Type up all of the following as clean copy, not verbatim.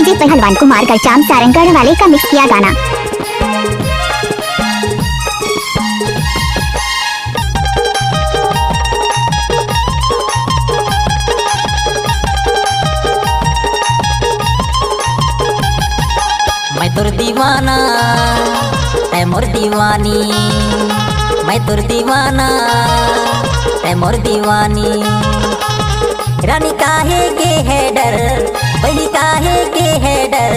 DJ पहलवान कुमार करचाम सारंगगढ़ वाले का मिक्स किया गाना। मैं तुर दीवाना है मोर दीवानी, मैं तुर दीवाना है मोर दीवानी। रानी काहे के है डर, बड़ी काहे के है डर।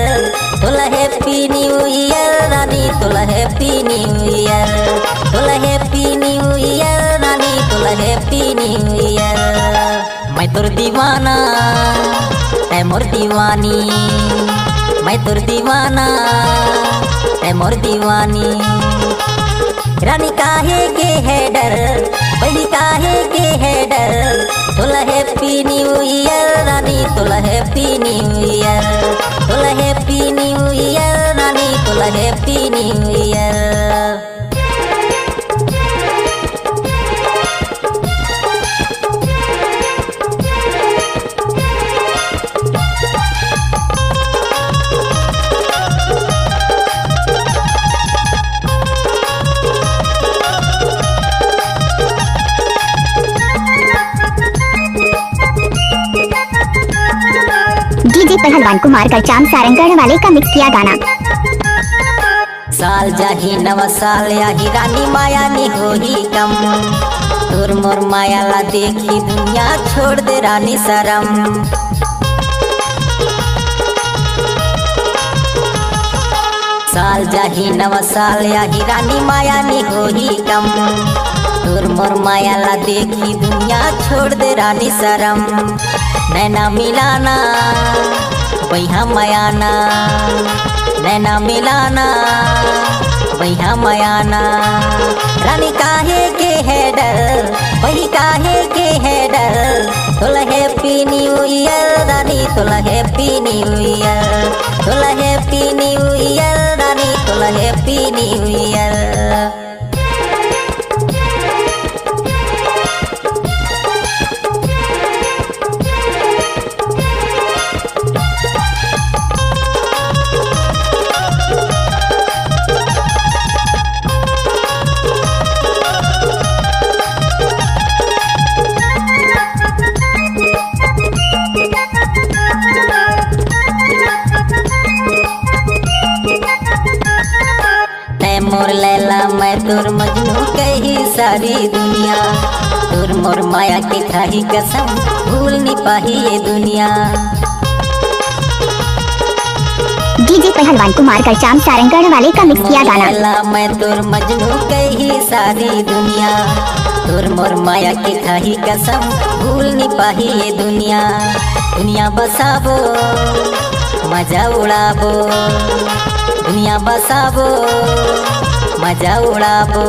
तोला हैप्पी न्यू ईयर रानी, तोला हैप्पी न्यू ईयर, तोला हैप्पी न्यू ईयर रानी, तोला हैप्पी न्यू ईयर। मैं तुर दीवाना है मोर दीवानी, मैं तुर दीवाना है मोर दीवानी। रानी काहे के है डर, बड़ी काहे के है डर। तोला हैप्पी न्यू ईयर रानी, तोला हैप्पी न्यू ईयर, तोला हैप्पी न्यू ईयर रानी, तोला हैप्पी न्यू ईयर। डीजे पहलवान कुमार करचाम सारंगगढ़ वाले का मिक्स किया गाना। साल जाही नवा साल आही रानी माया नी होही कम। तोर मोर माया ला देखी दुनिया छोड़ दे रानी शरम। साल जाही नवा साल आही रानी माया नी होही कम। तोर मोर माया ला देखी दुनिया छोड़ दे रानी शरम। नैना मिलाना बैहा मयाना, नैना मिलाना बैहा मयाना। रानी काहे के है डर, वही काहे के है डर। तोला हैप्पी न्यू ईयर रानी, तोला हैप्पी न्यू ईयर, तोला हैप्पी न्यू ईयर रानी, तोला हैप्पी न्यू ईयर। मोर लैला मैं तोर मजनू कही सारी दुनिया। तोर मोर माया के खाही कसम भूल नहीं पाही ये दुनिया। डीजे पहलवान कुमार करचाम सारंगगढ़ वाले का मिक्स किया गाना। लैला मैं तोर मजनू कही सारी दुनिया। तोर मोर माया के खाही कसम भूल नहीं पाही ये दुनिया। दुनिया बसाबो मजा उड़ाबो, दुनिया बसाबो मजा उड़ाबो।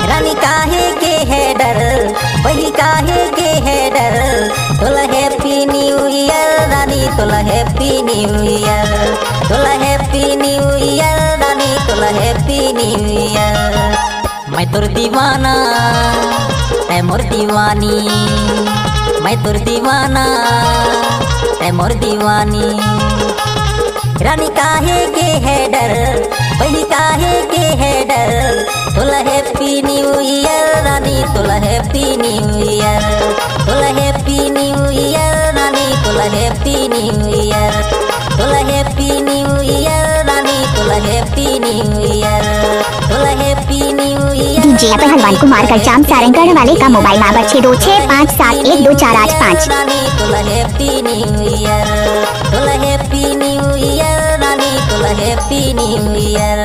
रानी काहे के है डर, वही काहे के है डर। तोला हैप्पी न्यू ईयर रानी, तोला हैप्पी न्यू ईयर, तोला हैप्पी न्यू ईयर रानी, तोला हैप्पी न्यू ईयर। मैं तुर दीवाना है मोर दीवानी, मैं तुर दीवाना है मोर दीवानी। रानी काहे के है डर, वही काहे के है डर। तोला हैप्पी न्यू ईयर रानी, तोला हैप्पी न्यू ईयर, तोला हैप्पी न्यू ईयर रानी, तोला हैप्पी न्यू ईयर, तोला हैप्पी न्यू ईयर रानी, तोला हैप्पी न्यू ईयर, तोला हैप्पी न्यू ईयर। डीजे पहलवान कुमार करचाम सारंगगढ़ वाले का मोबाइल नंबर 6265712485। रानी तोला हैप्पी न्यू ईयर, तोला हैप्पी न्यू ईयर रानी, तोला हैप्पी न्यू ईयर।